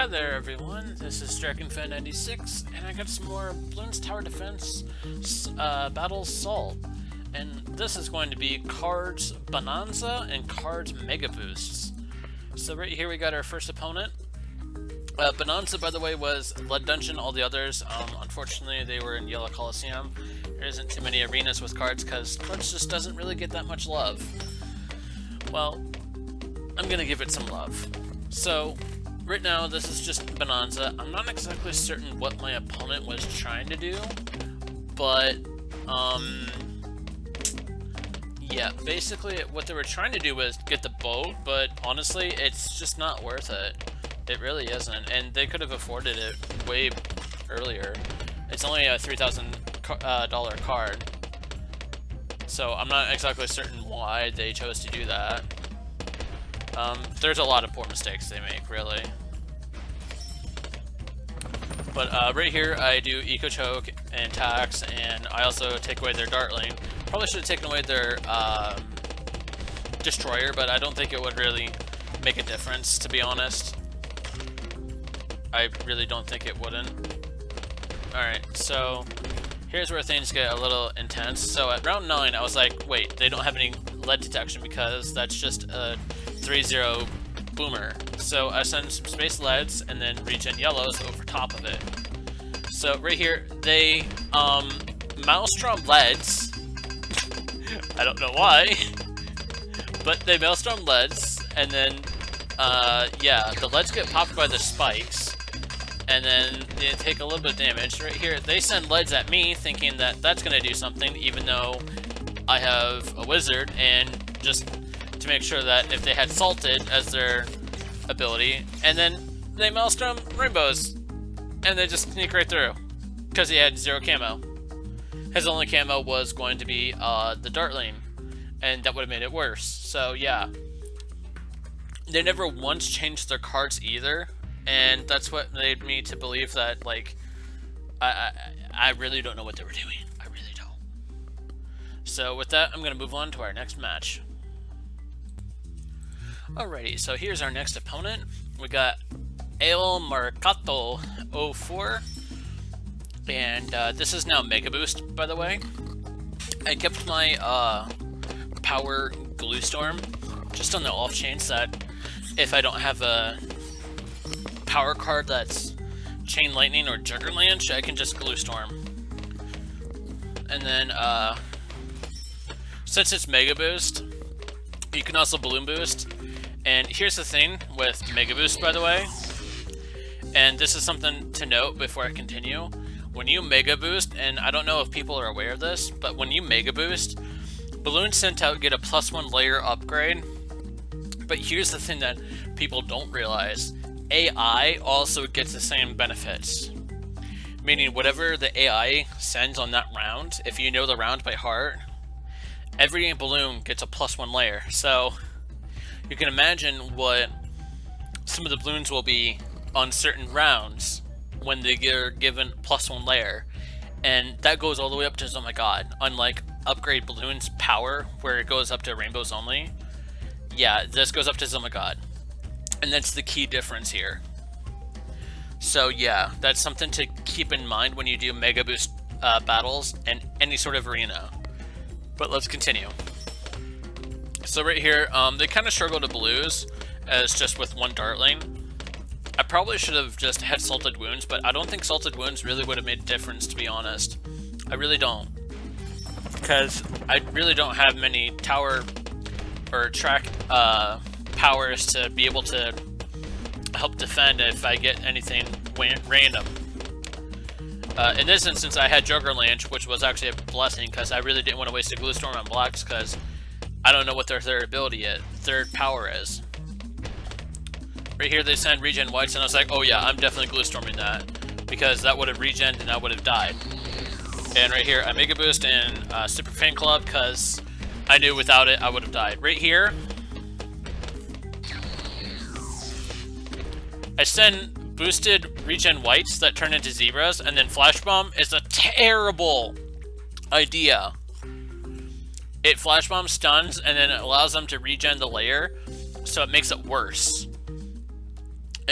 Hi there everyone, this is DragonFan96, and I got some more Bloons Tower Defense Battle Salt. And this is going to be cards Bonanza and cards Mega Boosts. So right here we got our first opponent. Bonanza, by the way, was Lead Dungeon. All the others, unfortunately, they were in Yellow Coliseum. There isn't too many arenas with cards because cards just doesn't really get that much love. Well, I'm gonna give it some love. So, right now, this is just Bonanza. I'm not exactly certain what my opponent was trying to do, but, yeah, basically what they were trying to do was get the boat, but honestly, it's just not worth it. It really isn't, and they could have afforded it way earlier. It's only a $3,000 card, so I'm not exactly certain why they chose to do that. There's a lot of poor mistakes they make, really. But right here, I do Eco Choke and Tax, and I also take away their Dartling. Probably should have taken away their Destroyer, but I don't think it would really make a difference, to be honest. I really don't think it wouldn't. Alright, so here's where things get a little intense. So at round 9, I was like, wait, they don't have any lead detection because that's just a 3-0 boomer. So I send some space leads and then regen yellows over top of it. So right here, they Maelstrom leads. I don't know why, but they Maelstrom leads, and then yeah, the leads get popped by the spikes, and then they take a little bit of damage. Right here, they send leads at me, thinking that that's gonna do something, even though I have a wizard, and just to make sure that if they had salted as their ability, and then they Maelstrom rainbows, and they just sneak right through, because he had 0 camo. His only camo was going to be the Dartling, and that would have made it worse. So yeah, they never once changed their cards either, and that's what made me to believe that, like, I really don't know what they were doing. I really don't. So with that, I'm going to move on to our next match. Alrighty, so here's our next opponent. We got El Mercato 04, and this is now Mega Boost, by the way. I kept my Power Glue Storm just on the off chance that if I don't have a power card that's Chain Lightning or Juggerlanche, I can just Glue Storm. And then since it's Mega Boost, you can also Balloon Boost. And here's the thing with Mega Boost, by the way, and this is something to note before I continue. When you Mega Boost, and I don't know if people are aware of this, but when you Mega Boost, Balloons sent out get a +1 layer upgrade. But here's the thing that people don't realize. AI also gets the same benefits. Meaning whatever the AI sends on that round, if you know the round by heart, every balloon gets a +1 layer. So you can imagine what some of the balloons will be on certain rounds when they get given +1 layer. And that goes all the way up to, oh my god, unlike Upgrade Balloons Power, where it goes up to Rainbows only. Yeah, this goes up to oh my god. And that's the key difference here. So yeah, that's something to keep in mind when you do Mega Boost battles and any sort of arena. But let's continue. So right here, they kind of struggle to blues as just with one Dartling. I probably should have just had Salted Wounds, but I don't think Salted Wounds really would have made a difference, to be honest. I really don't. Because I really don't have many tower or track powers to be able to help defend if I get anything random. In this instance, I had Juggerlanche, which was actually a blessing, because I really didn't want to waste a Glue Storm on blocks, because I don't know what their third ability is, third power is. Right here they send regen whites, and I was like, oh yeah, I'm definitely Glue Storming that, because that would have regened and I would have died. And right here I Mega Boost and Super Fan Club, because I knew without it I would have died. Right here I send boosted regen whites that turn into zebras, and then Flash Bomb is a terrible idea. It Flash Bomb stuns, and then it allows them to regen the layer, so it makes it worse.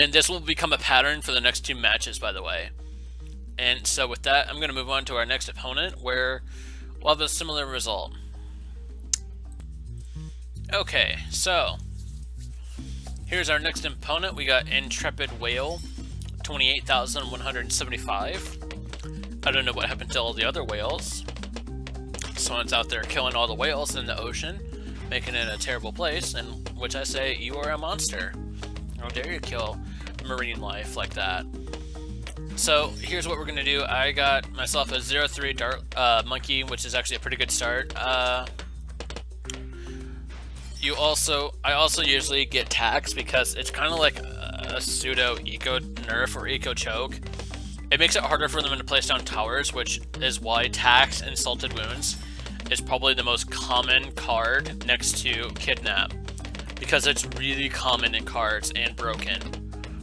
And this will become a pattern for the next 2 matches, by the way. And so with that, I'm going to move on to our next opponent, where we'll have a similar result. Okay, so here's our next opponent. We got Intrepid Whale, 28,175. I don't know what happened to all the other whales. Someone's out there killing all the whales in the ocean, making it a terrible place, and which I say, you are a monster. How dare you kill marine life like that? So here's what we're gonna do. I got myself a 0-3 dart monkey, which is actually a pretty good start. I also usually get tax because it's kind of like a pseudo eco nerf or eco choke. It makes it harder for them to place down towers, which is why tax and salted wounds is probably the most common card next to kidnap, because it's really common in cards and broken,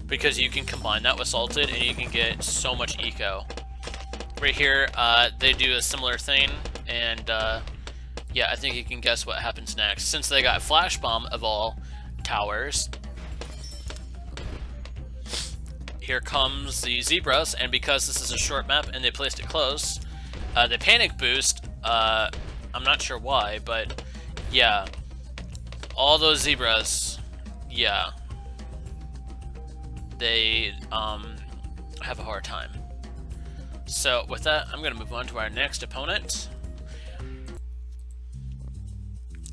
because you can combine that with salted and you can get so much eco. Right here, they do a similar thing, and yeah, I think you can guess what happens next. Since they got flash bomb of all towers, here comes the zebras, and because this is a short map and they placed it close, they panic boost. I'm not sure why, but yeah, all those zebras, yeah, they have a hard time. So with that, I'm gonna move on to our next opponent.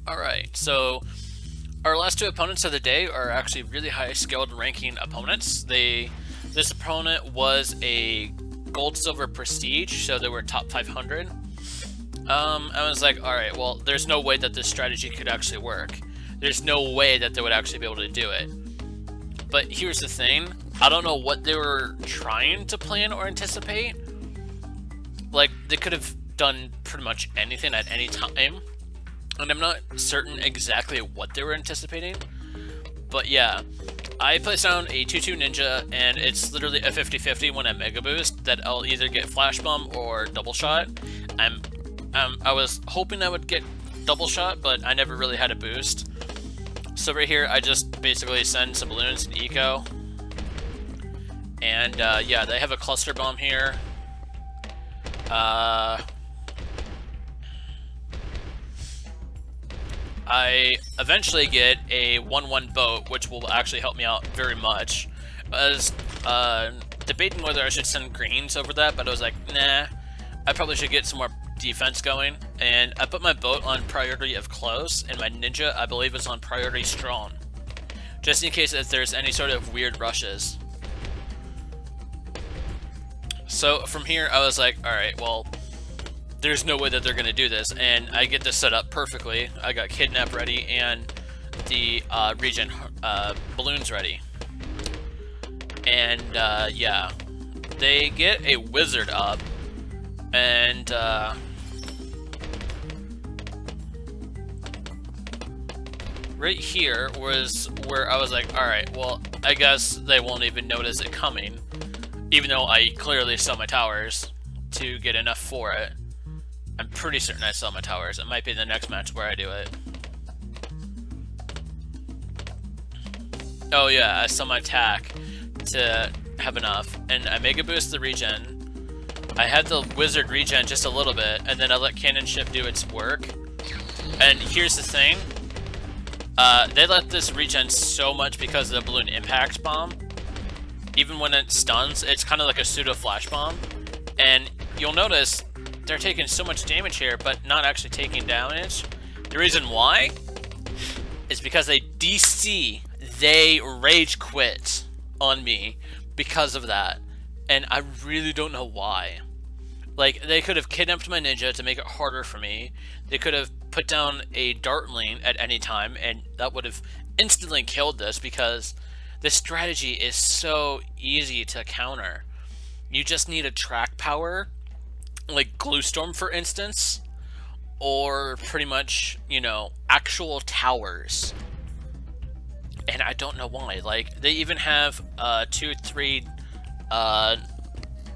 Alright, so our last 2 opponents of the day are actually really high skilled ranking opponents. This opponent was a gold, silver, prestige, so they were top 500. I was like, alright, well, there's no way that this strategy could actually work. There's no way that they would actually be able to do it. But here's the thing, I don't know what they were trying to plan or anticipate. Like, they could have done pretty much anything at any time, and I'm not certain exactly what they were anticipating. But yeah, I placed down a 2-2 ninja, and it's literally a 50-50 when I mega boost that I'll either get flash bomb or double shot. I was hoping I would get double shot, but I never really had a boost. So right here, I just basically send some balloons and eco. And yeah, they have a cluster bomb here. I eventually get a 1-1 boat, which will actually help me out very much. I was debating whether I should send greens over that, but I was like, nah, I probably should get some more defense going. And I put my boat on priority of close, and my ninja, I believe, is on priority strong, just in case if there's any sort of weird rushes. So from here, I was like, alright, well, there's no way that they're going to do this, and I get this set up perfectly. I got kidnap ready and the regen balloons ready. And yeah, they get a wizard up, and right here was where I was like, alright, well, I guess they won't even notice it coming, even though I clearly saw my towers to get enough for it. I'm pretty certain I saw my towers. It might be the next match where I do it. Oh yeah, I saw my attack to have enough, and I mega boost the regen. I had the wizard regen just a little bit, and then I let cannon ship do its work. And here's the thing. They let this regen so much because of the balloon impact bomb. Even when it stuns, it's kind of like a pseudo flash bomb. And you'll notice they're taking so much damage here, but not actually taking damage. The reason why is because they DC, they rage quit on me because of that. And I really don't know why. Like, they could have kidnapped my ninja to make it harder for me. They could have put down a dartling at any time, and that would have instantly killed this, because this strategy is so easy to counter. You just need a track power, like Gluestorm for instance, or pretty much, you know, actual towers. And I don't know why. Like, they even have 2-3,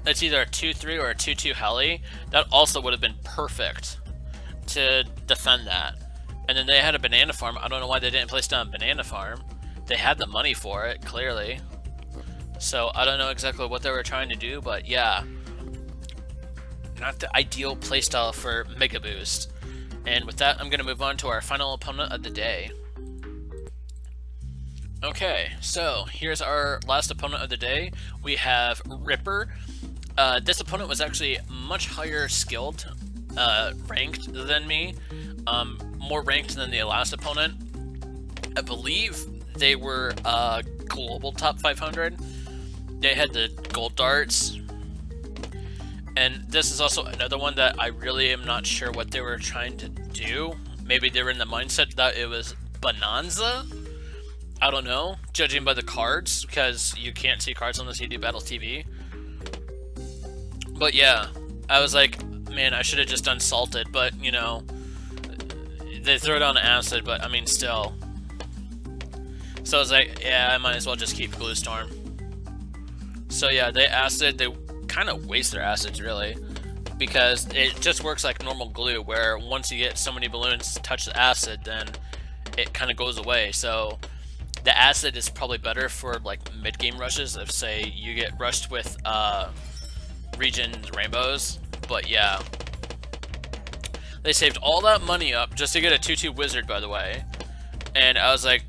it's either a 2-3 or a 2-2 heli. That also would have been perfect to defend that. And then they had a banana farm. I don't know why they didn't place down a banana farm. They had the money for it, clearly. So I don't know exactly what they were trying to do, but yeah, not the ideal playstyle for Mega Boost. And with that, I'm going to move on to our final opponent of the day. Okay, so here's our last opponent of the day. We have Ripper. This opponent was actually much higher skilled, ranked than me, more ranked than the last opponent. I believe they were global top 500. They had the gold darts. And this is also another one that I really am not sure what they were trying to do. Maybe they were in the mindset that it was Bonanza? I don't know, judging by the cards, because you can't see cards unless you do Battle TV. But yeah, I was like, man, I should have just done Salted, but, you know, they throw down Acid, but, I mean, still. So I was like, yeah, I might as well just keep Blue Storm. So yeah, they Acid, they kind of waste their acids, really, because it just works like normal glue, where once you get so many balloons to touch the acid, then it kind of goes away. So the acid is probably better for like mid-game rushes if, say, you get rushed with regions rainbows. But yeah, they saved all that money up just to get a 2/2 wizard, by the way, and I was like,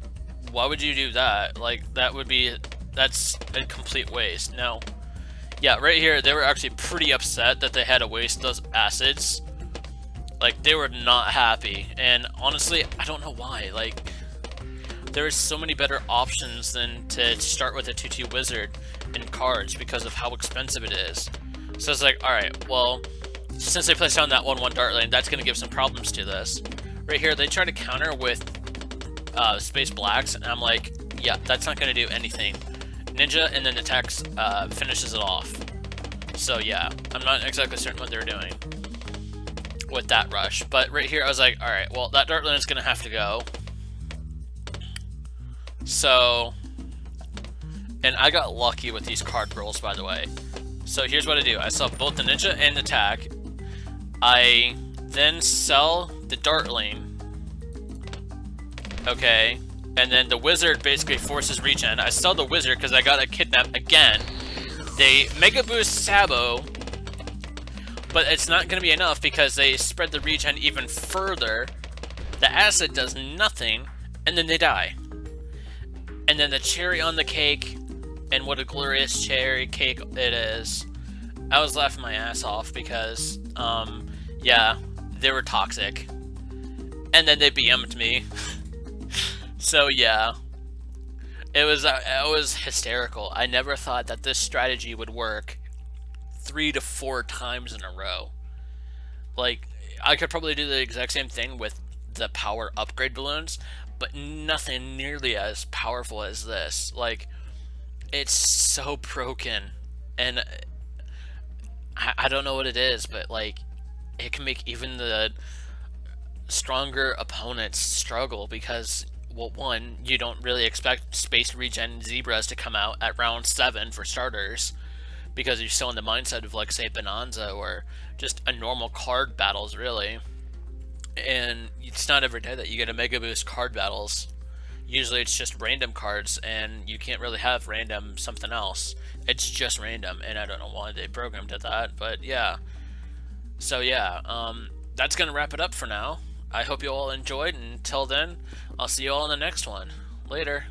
why would you do that? Like, that's a complete waste. Now, yeah, right here, they were actually pretty upset that they had to waste those acids. Like, they were not happy. And honestly, I don't know why. Like, there is so many better options than to start with a 2/2 wizard in cards because of how expensive it is. So it's like, alright, well, since they placed down that 1/1 dart lane, that's going to give some problems to this. Right here, they try to counter with Space Blacks, and I'm like, yeah, that's not going to do anything. Ninja, and then attacks, finishes it off. So yeah, I'm not exactly certain what they're doing with that rush. But right here, I was like, alright, well, that dart lane is going to have to go. So, and I got lucky with these card rolls, by the way. So here's what I do. I sell both the Ninja and the attack. I then sell the dart lane. Okay. And then the wizard basically forces regen. I sell the wizard because I got a kidnap again. They Mega Boost Sabo, but it's not going to be enough because they spread the regen even further. The acid does nothing, and then they die. And then the cherry on the cake, and what a glorious cherry cake it is. I was laughing my ass off because, yeah, they were toxic. And then they BM'd me. So yeah, it was hysterical. I never thought that this strategy would work 3 to 4 times in a row. Like, I could probably do the exact same thing with the power upgrade balloons, but nothing nearly as powerful as this. Like, it's so broken, and I don't know what it is, but like, it can make even the stronger opponents struggle because, well, one, you don't really expect Space Regen Zebras to come out at round 7 for starters, because you're still in the mindset of, like, say, Bonanza or just a normal card battles, really. And it's not every day that you get a Mega Boost card battles. Usually it's just random cards, and you can't really have random something else. It's just random, and I don't know why they programmed it that, but yeah. So yeah, that's gonna wrap it up for now. I hope you all enjoyed, and until then, I'll see you all in the next one. Later.